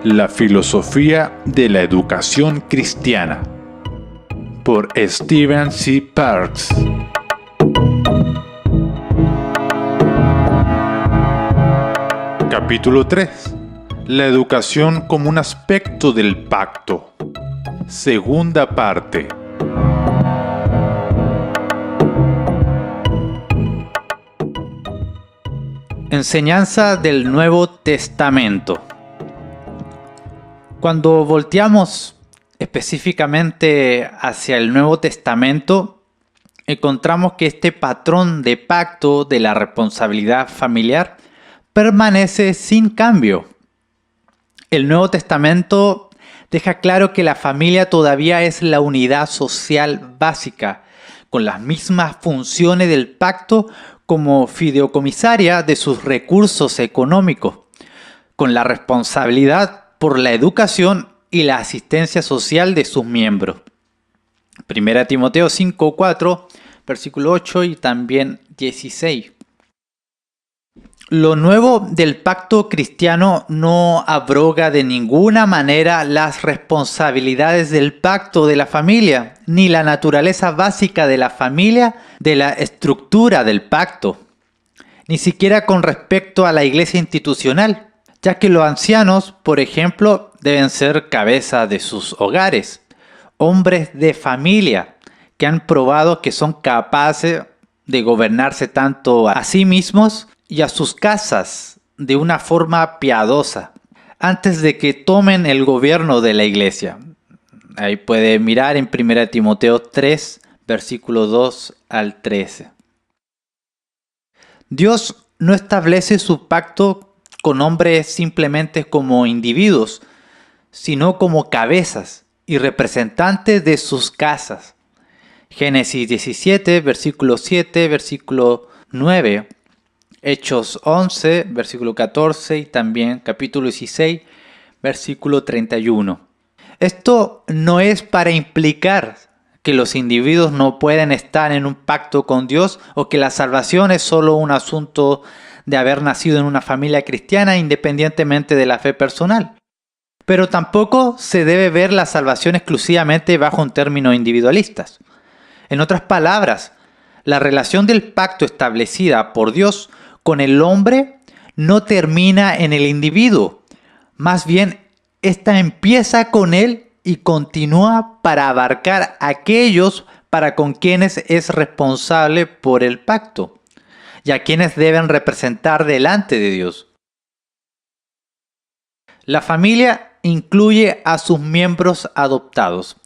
La filosofía de la educación cristiana, por Stephen C. Parks. Capítulo 3. La educación como un aspecto del pacto. Segunda parte. Enseñanza del Nuevo Testamento. Cuando volteamos específicamente hacia el Nuevo Testamento, encontramos que este patrón de pacto de la responsabilidad familiar permanece sin cambio. El Nuevo Testamento deja claro que la familia todavía es la unidad social básica, con las mismas funciones del pacto como fideicomisaria de sus recursos económicos, con la responsabilidad por la educación y la asistencia social de sus miembros. 1 Timoteo 5:4, versículo 8 y también 16. Lo nuevo del pacto cristiano no abroga de ninguna manera las responsabilidades del pacto de la familia, ni la naturaleza básica de la familia, de la estructura del pacto, ni siquiera con respecto a la iglesia institucional, ya que los ancianos, por ejemplo, deben ser cabeza de sus hogares, hombres de familia que han probado que son capaces de gobernarse tanto a sí mismos y a sus casas de una forma piadosa, antes de que tomen el gobierno de la iglesia. Ahí puede mirar en 1 Timoteo 3, versículo 2 al 13. Dios no establece su pacto con hombres simplemente como individuos, sino como cabezas y representantes de sus casas. Génesis 17, versículo 7, versículo 9. Hechos 11, versículo 14 y también capítulo 16, versículo 31. Esto no es para implicar que los individuos no pueden estar en un pacto con Dios o que la salvación es solo un asunto de haber nacido en una familia cristiana independientemente de la fe personal. Pero tampoco se debe ver la salvación exclusivamente bajo un término individualistas. En otras palabras, la relación del pacto establecida por Dios con el hombre no termina en el individuo. Más bien, esta empieza con él y continúa para abarcar a aquellos para con quienes es responsable por el pacto y a quienes deben representar delante de Dios. La familia incluye a sus miembros adoptados.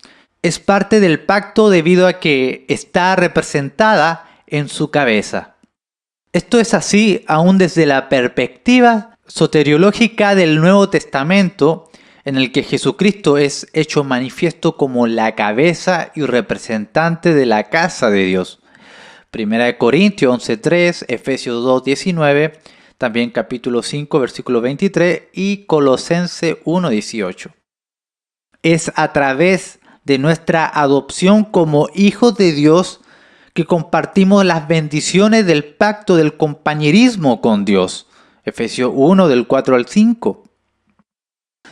Es parte del pacto debido a que está representada en su cabeza. Esto es así aún desde la perspectiva soteriológica del Nuevo Testamento, en el que Jesucristo es hecho manifiesto como la cabeza y representante de la casa de Dios. 1 Corintios 11:3, Efesios 2:19, también capítulo 5, versículo 23 y Colosenses 1:18. Es a través de nuestra adopción como hijos de Dios que compartimos las bendiciones del pacto del compañerismo con Dios. Efesios 1, del 4 al 5.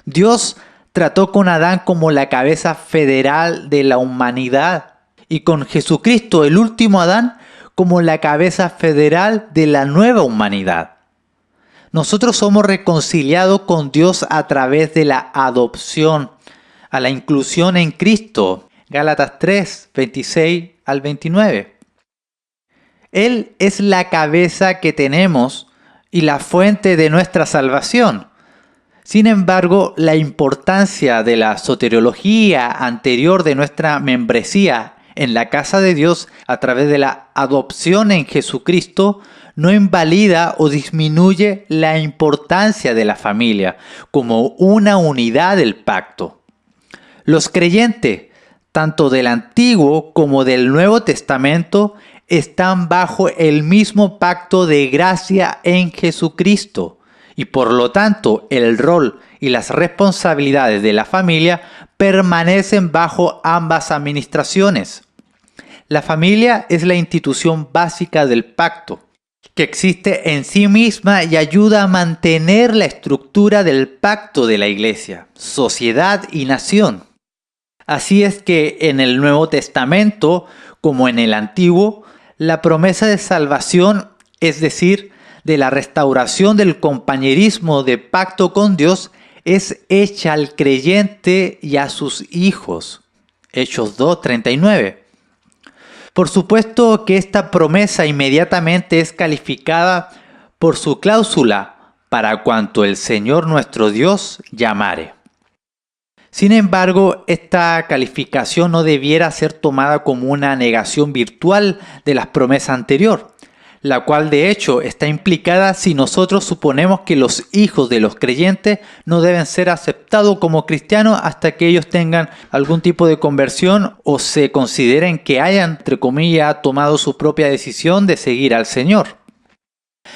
Dios trató con Adán como la cabeza federal de la humanidad y con Jesucristo, el último Adán, como la cabeza federal de la nueva humanidad. Nosotros somos reconciliados con Dios a través de la adopción, a la inclusión en Cristo. Gálatas 3, 26 al 29. Él es la cabeza que tenemos y la fuente de nuestra salvación. Sin embargo, la importancia de la soteriología anterior de nuestra membresía en la casa de Dios a través de la adopción en Jesucristo no invalida o disminuye la importancia de la familia como una unidad del pacto. Los creyentes, tanto del Antiguo como del Nuevo Testamento, están bajo el mismo pacto de gracia en Jesucristo y por lo tanto el rol y las responsabilidades de la familia permanecen bajo ambas administraciones. La familia es la institución básica del pacto, que existe en sí misma y ayuda a mantener la estructura del pacto de la iglesia, sociedad y nación. Así es que en el Nuevo Testamento, como en el Antiguo, la promesa de salvación, es decir, de la restauración del compañerismo de pacto con Dios, es hecha al creyente y a sus hijos. Hechos 2:39. Por supuesto que esta promesa inmediatamente es calificada por su cláusula para cuanto el Señor nuestro Dios llamare. Sin embargo, esta calificación no debiera ser tomada como una negación virtual de las promesas anteriores, la cual de hecho está implicada si nosotros suponemos que los hijos de los creyentes no deben ser aceptados como cristianos hasta que ellos tengan algún tipo de conversión o se consideren que hayan, entre comillas, tomado su propia decisión de seguir al Señor.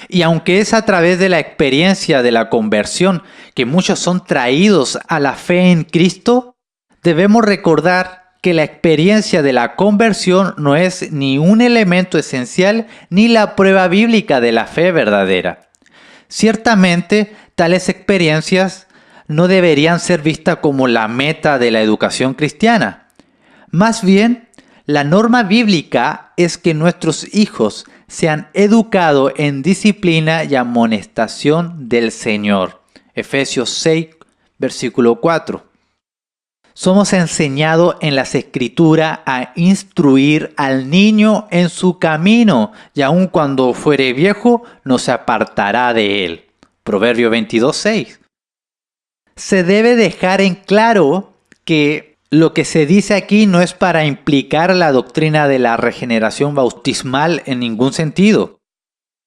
Y aunque es a través de la experiencia de la conversión que muchos son traídos a la fe en Cristo, debemos recordar que la experiencia de la conversión no es ni un elemento esencial ni la prueba bíblica de la fe verdadera. Ciertamente, tales experiencias no deberían ser vistas como la meta de la educación cristiana. Más bien, la norma bíblica es que nuestros hijos sean educados en disciplina y amonestación del Señor. Efesios 6, versículo 4. Somos enseñados en las Escrituras a instruir al niño en su camino, y aun cuando fuere viejo, no se apartará de él. Proverbio 22:6. Se debe dejar en claro que lo que se dice aquí no es para implicar la doctrina de la regeneración bautismal en ningún sentido,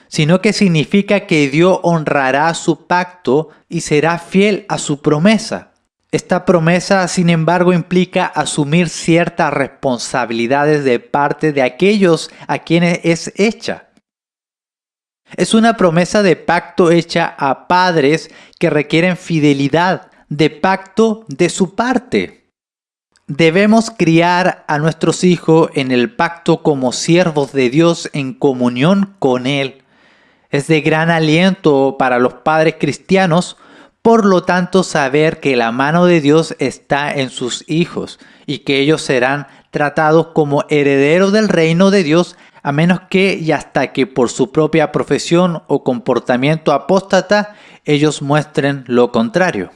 sino que significa que Dios honrará su pacto y será fiel a su promesa. Esta promesa, sin embargo, implica asumir ciertas responsabilidades de parte de aquellos a quienes es hecha. Es una promesa de pacto hecha a padres que requieren fidelidad de pacto de su parte. Debemos criar a nuestros hijos en el pacto como siervos de Dios en comunión con Él. Es de gran aliento para los padres cristianos, por lo tanto, saber que la mano de Dios está en sus hijos y que ellos serán tratados como herederos del reino de Dios, a menos que y hasta que por su propia profesión o comportamiento apóstata ellos muestren lo contrario.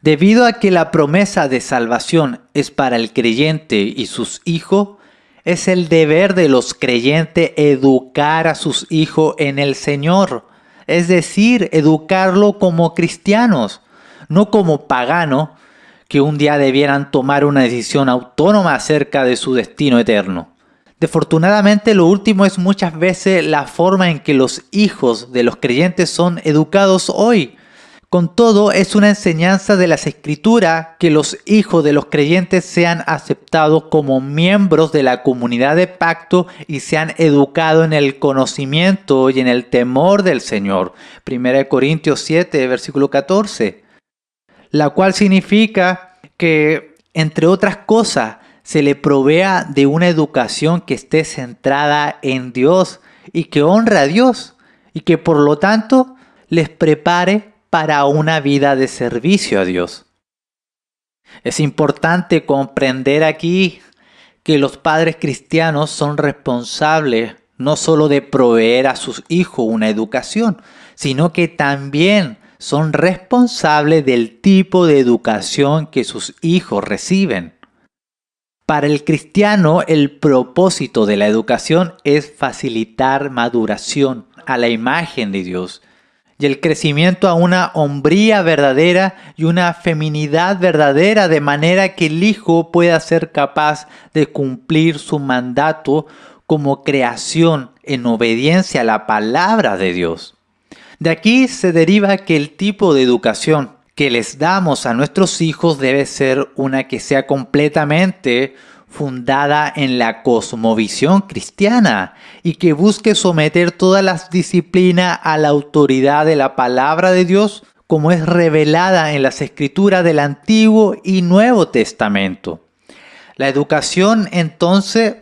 Debido a que la promesa de salvación es para el creyente y sus hijos, es el deber de los creyentes educar a sus hijos en el Señor, es decir, educarlo como cristianos, no como paganos que un día debieran tomar una decisión autónoma acerca de su destino eterno. Desafortunadamente, lo último es muchas veces la forma en que los hijos de los creyentes son educados hoy. Con todo, es una enseñanza de las Escrituras que los hijos de los creyentes sean aceptados como miembros de la comunidad de pacto y sean educados en el conocimiento y en el temor del Señor. 1 Corintios 7, versículo 14. La cual significa que, entre otras cosas, se le provea de una educación que esté centrada en Dios y que honre a Dios y que por lo tanto les prepare para una vida de servicio a Dios. Es importante comprender aquí que los padres cristianos son responsables no solo de proveer a sus hijos una educación, sino que también son responsables del tipo de educación que sus hijos reciben. Para el cristiano, el propósito de la educación es facilitar maduración a la imagen de Dios y el crecimiento a una hombría verdadera y una feminidad verdadera, de manera que el hijo pueda ser capaz de cumplir su mandato como creación en obediencia a la palabra de Dios. De aquí se deriva que el tipo de educación que les damos a nuestros hijos debe ser una que sea completamente fundada en la cosmovisión cristiana y que busque someter todas las disciplinas a la autoridad de la palabra de Dios, como es revelada en las Escrituras del Antiguo y Nuevo Testamento. La educación, entonces,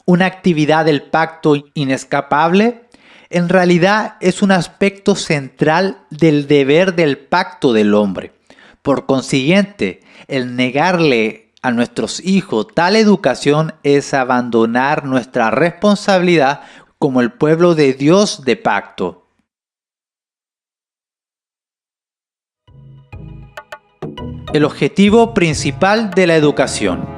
una actividad del pacto inescapable, en realidad es un aspecto central del deber del pacto del hombre. Por consiguiente, el negarle a nuestros hijos tal educación es abandonar nuestra responsabilidad como el pueblo de Dios de pacto. El objetivo principal de la educación.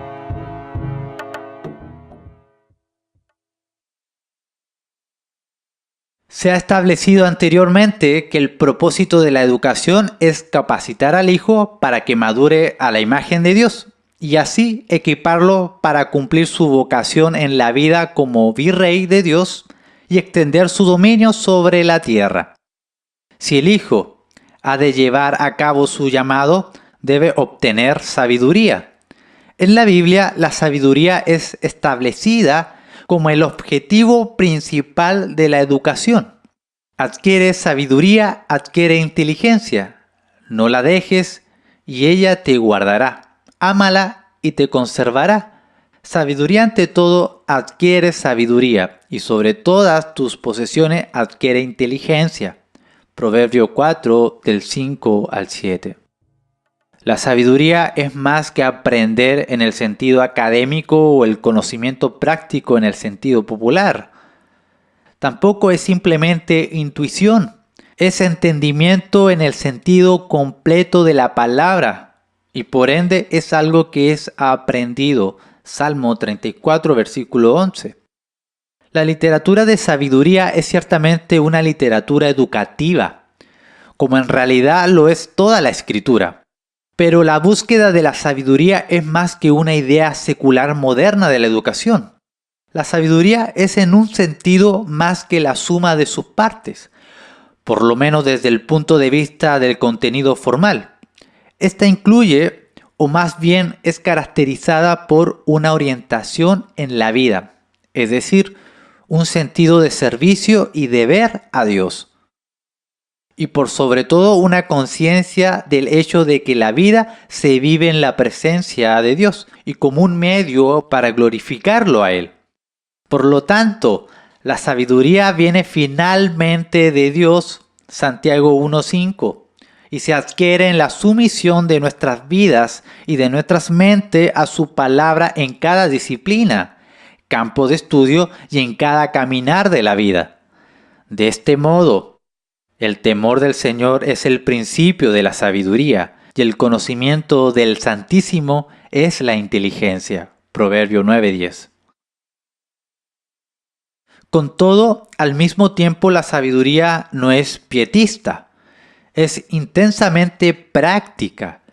Se ha establecido anteriormente que el propósito de la educación es capacitar al hijo para que madure a la imagen de Dios y así equiparlo para cumplir su vocación en la vida como virrey de Dios y extender su dominio sobre la tierra. Si el hijo ha de llevar a cabo su llamado, debe obtener sabiduría. En la Biblia, la sabiduría es establecida como el objetivo principal de la educación. Adquiere sabiduría, adquiere inteligencia. No la dejes y ella te guardará. Ámala y te conservará. Sabiduría ante todo, adquiere sabiduría y sobre todas tus posesiones adquiere inteligencia. Proverbio 4 del 5 al 7. La sabiduría es más que aprender en el sentido académico o el conocimiento práctico en el sentido popular. Tampoco es simplemente intuición, es entendimiento en el sentido completo de la palabra y por ende es algo que es aprendido. Salmo 34, versículo 11. La literatura de sabiduría es ciertamente una literatura educativa, como en realidad lo es toda la escritura. Pero la búsqueda de la sabiduría es más que una idea secular moderna de la educación. La sabiduría es en un sentido más que la suma de sus partes, por lo menos desde el punto de vista del contenido formal. Esta incluye, o más bien es caracterizada por una orientación en la vida, es decir, un sentido de servicio y deber a Dios. Y por sobre todo una conciencia del hecho de que la vida se vive en la presencia de Dios y como un medio para glorificarlo a Él. Por lo tanto, la sabiduría viene finalmente de Dios, Santiago 1:5, y se adquiere en la sumisión de nuestras vidas y de nuestras mentes a su palabra en cada disciplina, campo de estudio y en cada caminar de la vida. De este modo, el temor del Señor es el principio de la sabiduría y el conocimiento del Santísimo es la inteligencia. Proverbio 9:10. Con todo, al mismo tiempo la sabiduría no es pietista, es intensamente práctica.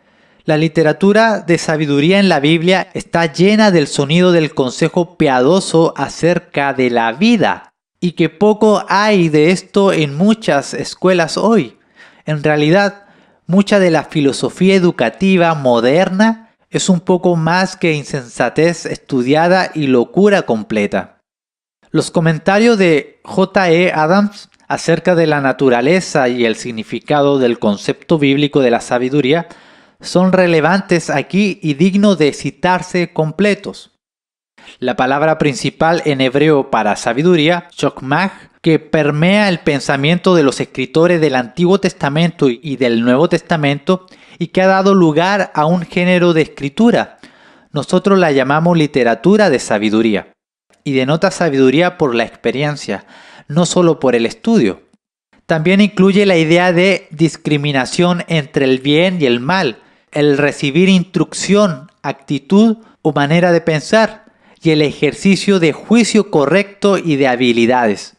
La literatura de sabiduría en la Biblia está llena del sonido del consejo piadoso acerca de la vida. Y que poco hay de esto en muchas escuelas hoy. En realidad, mucha de la filosofía educativa moderna es un poco más que insensatez estudiada y locura completa. Los comentarios de J.E. Adams acerca de la naturaleza y el significado del concepto bíblico de la sabiduría son relevantes aquí y dignos de citarse completos. La palabra principal en hebreo para sabiduría, chokmah, que permea el pensamiento de los escritores del Antiguo Testamento y del Nuevo Testamento y que ha dado lugar a un género de escritura. Nosotros la llamamos literatura de sabiduría y denota sabiduría por la experiencia, no solo por el estudio. También incluye la idea de discriminación entre el bien y el mal, el recibir instrucción, actitud o manera de pensar, y el ejercicio de juicio correcto y de habilidades.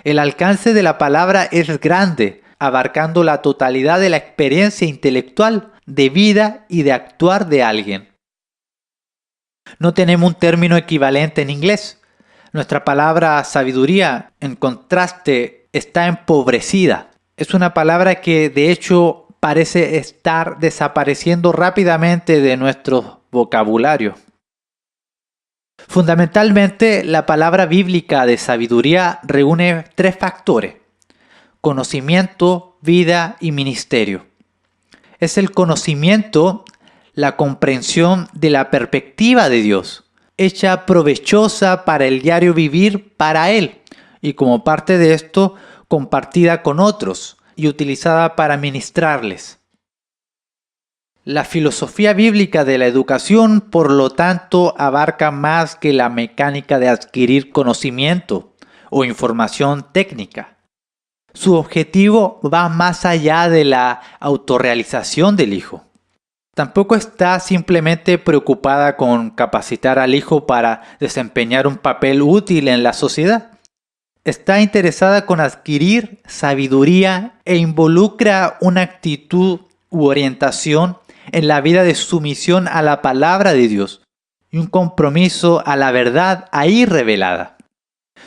El alcance de la palabra es grande, abarcando la totalidad de la experiencia intelectual, de vida y de actuar de alguien. No tenemos un término equivalente en inglés. Nuestra palabra sabiduría, en contraste, está empobrecida. Es una palabra que de hecho parece estar desapareciendo rápidamente de nuestro vocabulario. Fundamentalmente, la palabra bíblica de sabiduría reúne tres factores: conocimiento, vida y ministerio. Es el conocimiento, la comprensión de la perspectiva de Dios, hecha provechosa para el diario vivir para Él, y como parte de esto, compartida con otros y utilizada para ministrarles. La filosofía bíblica de la educación, por lo tanto, abarca más que la mecánica de adquirir conocimiento o información técnica. Su objetivo va más allá de la autorrealización del hijo. Tampoco está simplemente preocupada con capacitar al hijo para desempeñar un papel útil en la sociedad. Está interesada con adquirir sabiduría e involucra una actitud u orientación en la vida de sumisión a la palabra de Dios y un compromiso a la verdad ahí revelada.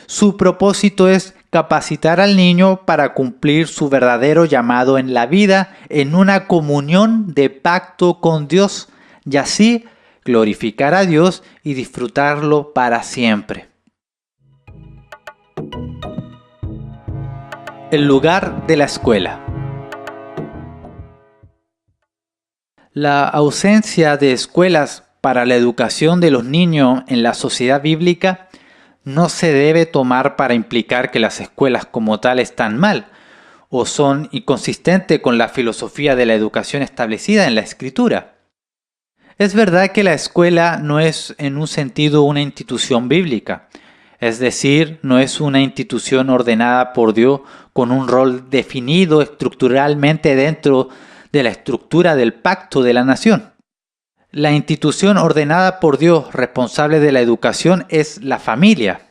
Su propósito es capacitar al niño para cumplir su verdadero llamado en la vida en una comunión de pacto con Dios y así glorificar a Dios y disfrutarlo para siempre. El lugar de la escuela. La ausencia de escuelas para la educación de los niños en la sociedad bíblica no se debe tomar para implicar que las escuelas como tal están mal o son inconsistentes con la filosofía de la educación establecida en la Escritura. Es verdad que la escuela no es en un sentido una institución bíblica, es decir, no es una institución ordenada por Dios con un rol definido estructuralmente dentro de la estructura del pacto de la nación. La institución ordenada por Dios responsable de la educación es la familia.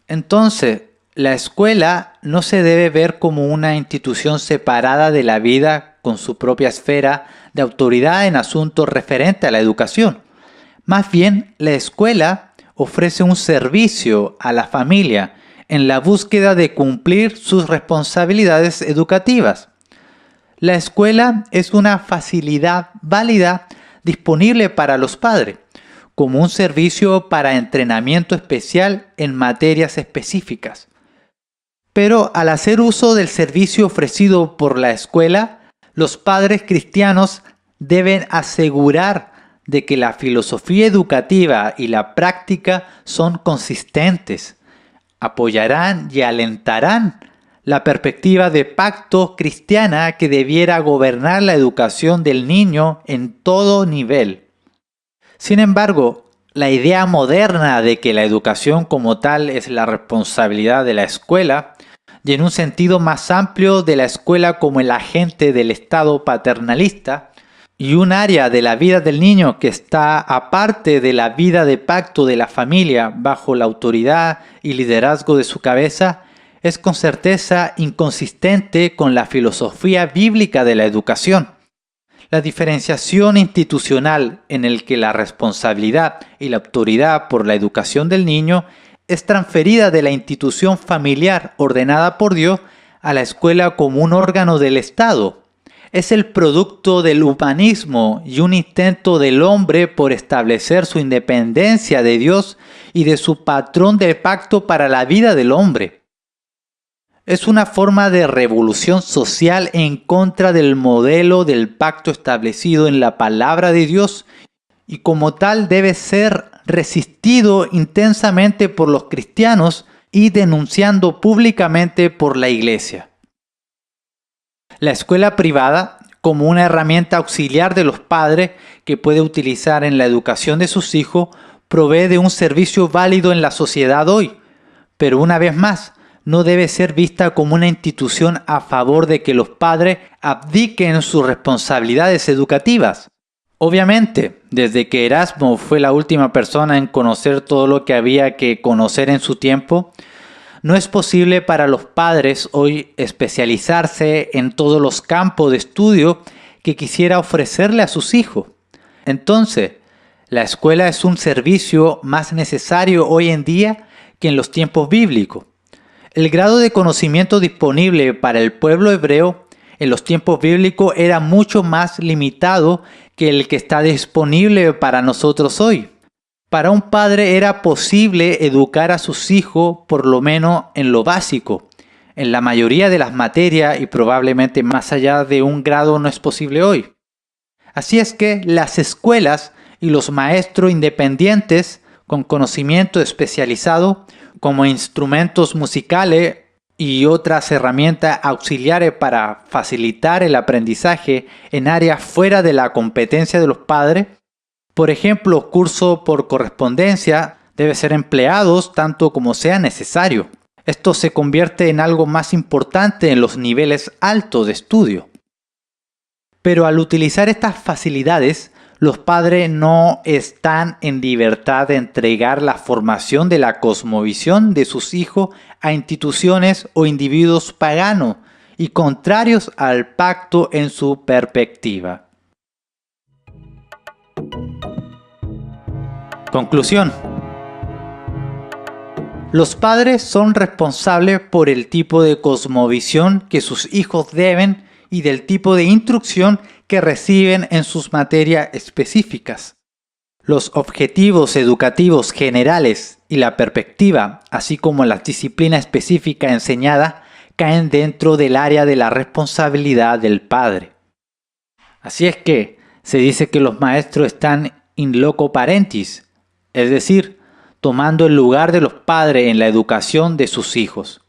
Entonces, la escuela no se debe ver como una institución separada de la vida con su propia esfera de autoridad en asuntos referentes a la educación. Más bien, la escuela ofrece un servicio a la familia en la búsqueda de cumplir sus responsabilidades educativas. La escuela es una facilidad válida disponible para los padres, como un servicio para entrenamiento especial en materias específicas. Pero al hacer uso del servicio ofrecido por la escuela, los padres cristianos deben asegurar de que la filosofía educativa y la práctica son consistentes, apoyarán y alentarán la perspectiva de pacto cristiana que debiera gobernar la educación del niño en todo nivel. Sin embargo, la idea moderna de que la educación como tal es la responsabilidad de la escuela, y en un sentido más amplio de la escuela como el agente del Estado paternalista, y un área de la vida del niño que está aparte de la vida de pacto de la familia bajo la autoridad y liderazgo de su cabeza, es con certeza inconsistente con la filosofía bíblica de la educación. La diferenciación institucional en el que la responsabilidad y la autoridad por la educación del niño es transferida de la institución familiar ordenada por Dios a la escuela como un órgano del Estado. Es el producto del humanismo y un intento del hombre por establecer su independencia de Dios y de su patrón de pacto para la vida del hombre. Es una forma de revolución social en contra del modelo del pacto establecido en la palabra de Dios y como tal debe ser resistido intensamente por los cristianos y denunciando públicamente por la Iglesia. La escuela privada, como una herramienta auxiliar de los padres que puede utilizar en la educación de sus hijos, provee de un servicio válido en la sociedad hoy, pero una vez más, no debe ser vista como una institución a favor de que los padres abdiquen sus responsabilidades educativas. Obviamente, desde que Erasmo fue la última persona en conocer todo lo que había que conocer en su tiempo, no es posible para los padres hoy especializarse en todos los campos de estudio que quisiera ofrecerle a sus hijos. Entonces, la escuela es un servicio más necesario hoy en día que en los tiempos bíblicos. El grado de conocimiento disponible para el pueblo hebreo en los tiempos bíblicos era mucho más limitado que el que está disponible para nosotros hoy. Para un padre era posible educar a sus hijos por lo menos en lo básico, en la mayoría de las materias y probablemente más allá de un grado no es posible hoy. Así es que las escuelas y los maestros independientes con conocimiento especializado como instrumentos musicales y otras herramientas auxiliares para facilitar el aprendizaje en áreas fuera de la competencia de los padres. Por ejemplo, cursos por correspondencia deben ser empleados tanto como sea necesario. Esto se convierte en algo más importante en los niveles altos de estudio. Pero al utilizar estas facilidades, los padres no están en libertad de entregar la formación de la cosmovisión de sus hijos a instituciones o individuos paganos y contrarios al pacto en su perspectiva. Conclusión. Los padres son responsables por el tipo de cosmovisión que sus hijos deben y del tipo de instrucción que reciben en sus materias específicas. Los objetivos educativos generales y la perspectiva, así como las disciplinas específicas enseñadas, caen dentro del área de la responsabilidad del padre. Así es que se dice que los maestros están in loco parentis, es decir, tomando el lugar de los padres en la educación de sus hijos.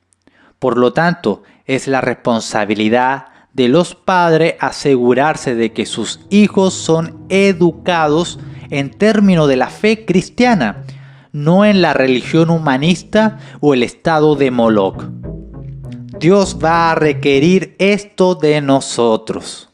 Por lo tanto, es la responsabilidad de los padres asegurarse de que sus hijos son educados en términos de la fe cristiana, no en la religión humanista o el estado de Moloch. Dios va a requerir esto de nosotros.